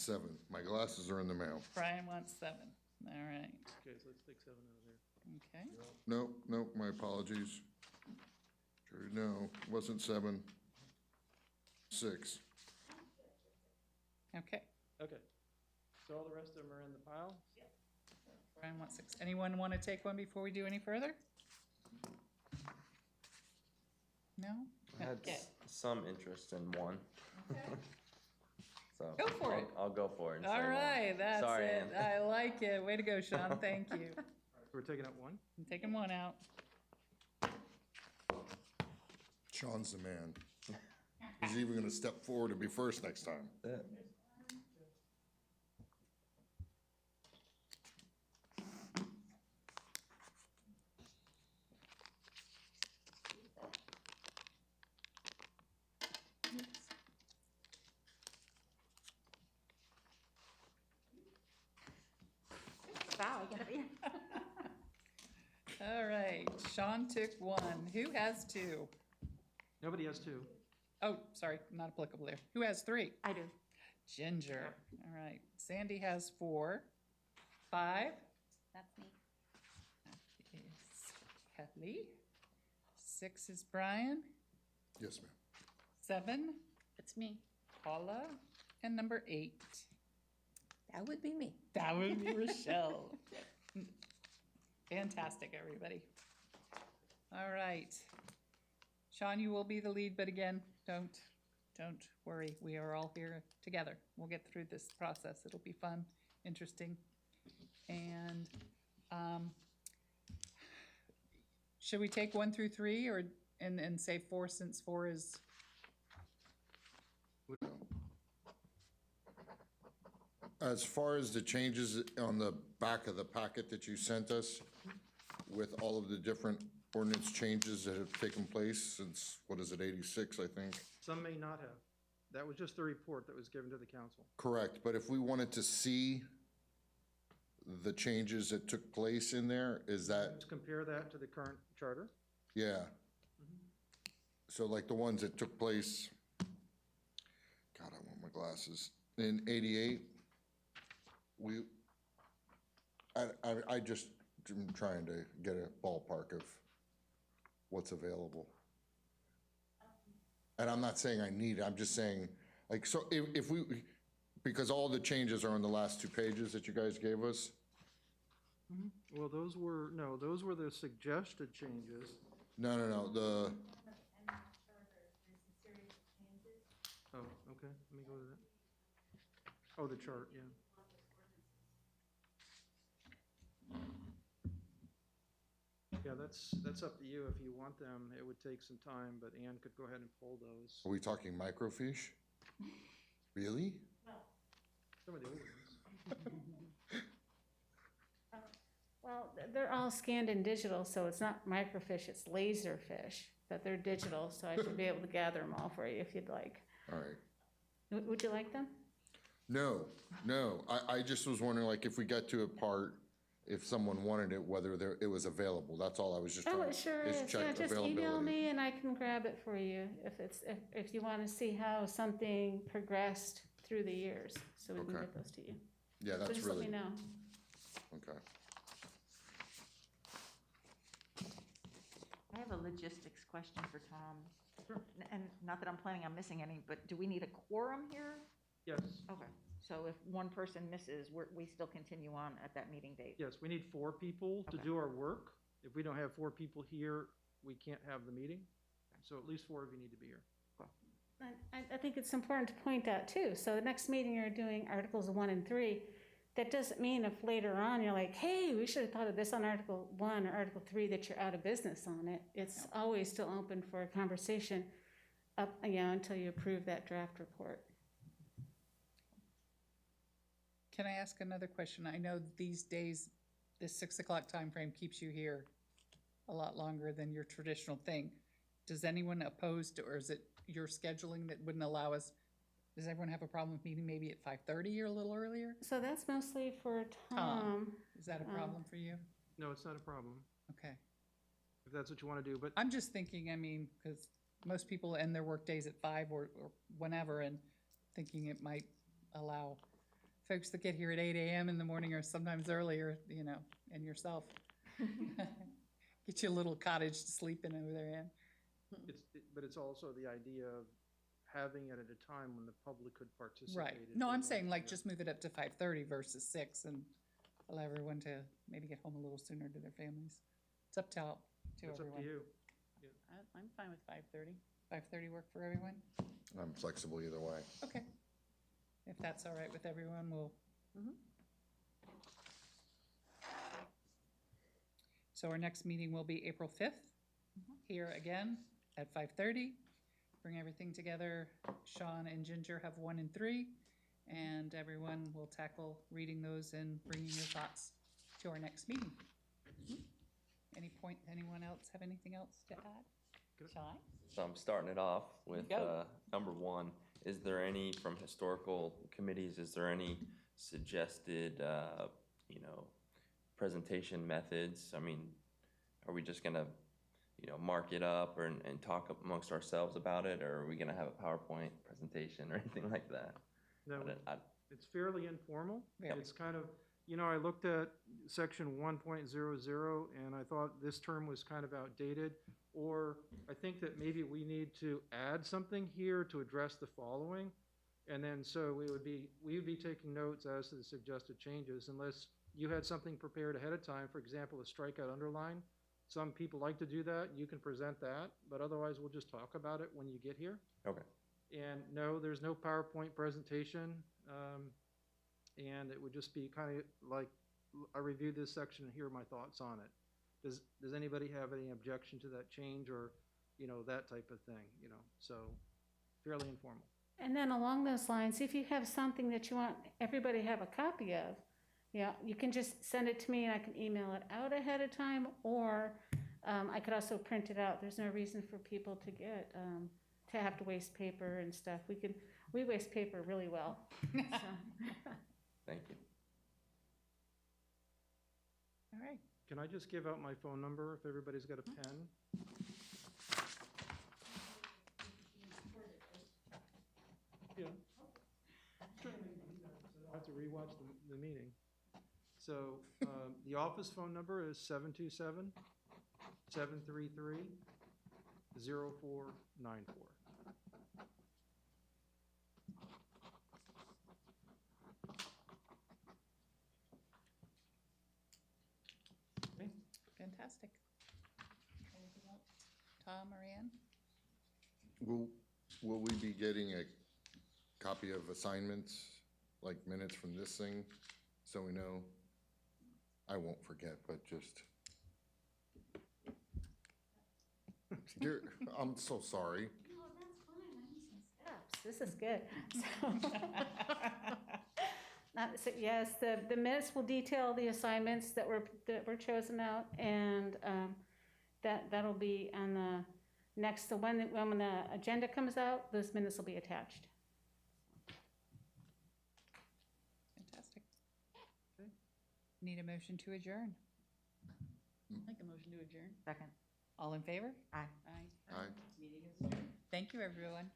7. My glasses are in the mail. Brian wants 7. All right. Okay, so let's take 7 out of there. Okay. Nope, my apologies. Sure, no, wasn't 7. 6. Okay. Okay. So all the rest of them are in the pile? Brian wants 6. Anyone want to take one before we do any further? No? I had Okay. some interest in one. So Go for it. I'll go for it. and say All one. right, that's Sorry, it. Ann. I like it. Way to go, Sean. Thank you. So we're taking out 1? I'm taking one out. Sean's the man. He's even gonna step forward and be first next time. Yeah. Wow, I gotta be. All right, Sean took 1. Who has 2? Nobody has 2. Oh, sorry, not applicable there. Who has 3? I do. Ginger. All right. Sandy has 4. 5 That's me. is Kathleen. 6 is Brian. Yes, ma'am. 7, It's me. Paula. And number 8. That would be me. That would be Rochelle. Fantastic, everybody. All right. Sean, you will be the lead, but again, don't worry. We are all here together. We'll get through this process. It'll be fun, interesting. And should we take 1 through 3 or and say 4 since 4 is As far as the changes on the back of the packet that you sent us, with all of the different ordinance changes that have taken place since, what is it, 86, I think? Some may not have. That was just the report that was given to the council. Correct, but if we wanted to see the changes that took place in there, is that, Let's compare that to the current charter. yeah. So like the ones that took place, God, I want my glasses, in 88, I just am trying to get a ballpark of what's available. And I'm not saying I need it, I'm just saying, like, so if we, because all the changes are on the last 2 pages that you guys gave us. Well, those were the suggested changes. No, the, Oh, okay, let me go to that. Oh, the chart, yeah. Yeah, that's up to you. If you want them, it would take some time, but Ann could go ahead and pull those. are we talking microfiche? Really? Some of the old ones. Well, they're all scanned in digital, so it's not microfiche, it's laserfish, but they're digital, so I should be able to gather them all for you if you'd like. All right. Would you like them? No, I just was wondering, like, if we got to a part, if someone wanted it, whether it was available, that's all I was just trying Oh, to. it sure is. check Yeah, just email availability. me and I can grab it for you if you want to see how something progressed through the years, so we can Okay. get those to you. Yeah, So that's just let me really, know. okay. I have a logistics question for Tom. And not that I'm planning on missing any, but do we need a quorum here? Yes, Okay, so if one person misses, we still continue on at that meeting date? yes, we need 4 people to Okay. do our work. If we don't have 4 people here, we can't have the meeting. So at least 4 of you need to be here. I think it's important to point out too, so the next meeting you're doing Articles 1 and 3, that doesn't mean if later on you're like, hey, we should have thought of this on Article 1 or Article 3, that you're out of business on it. It's always still open for a conversation up, until you approve that draft report. Can I ask another question? I know these days, this 6 o'clock timeframe keeps you here a lot longer than your traditional thing. Does anyone oppose to, or is it your scheduling that wouldn't allow us? Does everyone have a problem with meeting maybe at 5:30 or a little earlier? So that's mostly for Tom. Is that a problem for you? No, it's not a problem, Okay. if that's what you want to do, but I'm just thinking, I mean, because most people end their work days at 5 or whenever, and thinking it might allow folks that get here at 8 AM in the morning or sometimes earlier, you know, and yourself. Get you a little cottage to sleep in over there, Ann. But it's also the idea of having it at a time when the public could participate. Right. if No, they I'm wanted saying to. like just move it up to 5:30 versus 6 and allow everyone to maybe get home a little sooner to their families. It's up to It's up to everyone. you. I'm fine with 5:30. 5:30 work for everyone? I'm flexible either way. Okay. If that's all right with everyone, we'll. So our next meeting will be April 5th, here again at 5:30. Bring everything together. Sean and Ginger have 1 and 3, and everyone will tackle reading those and bringing your thoughts to our next meeting. Anyone else have anything else to add? Shall I? So I'm starting it off with, Go. number one, is there any, from historical committees, is there any suggested, presentation methods? I mean, are we just gonna, mark it up and talk amongst ourselves about it, or are we gonna have a PowerPoint presentation or anything like that? No, I- it's fairly informal. Yeah. It's kind of, I looked at section 1.00 and I thought this term was kind of outdated. Or I think that maybe we need to add something here to address the following. And then so we would be taking notes as to the suggested changes unless you had something prepared ahead of time, for example, a strikeout underline. Some people like to do that. You can present that, but otherwise we'll just talk about it when you get here. Okay. And no, there's no PowerPoint presentation. And it would just be kind of like, I reviewed this section and here are my thoughts on it. Does anybody have any objection to that change or, that type of thing, so fairly informal. And then along those lines, if you have something that you want everybody to have a copy of, you can just send it to me and I can email it out ahead of time, or I could also print it out. There's no reason for people to get, to have to waste paper and stuff. We waste paper really well. So. Thank you. All right. Can I just give out my phone number if everybody's got a pen? Yeah. I don't have to rewatch the meeting. So, the office phone number is 727-733-0494. Fantastic. Anything else? Tom or Ann? Will we be getting a copy of assignments, like minutes from this thing, so we know? I won't forget, but just. Dear, I'm so sorry. No, that's fine. I need some steps. This is good. So yes, the minutes will detail the assignments that were chosen out, and that'll be on the next, when the agenda comes out, those minutes will be attached. Fantastic. Okay. Need a motion to adjourn. Make a motion to adjourn. Second. All in favor? Aye. Aye. Aye. Meeting is adjourned. Thank you, everyone.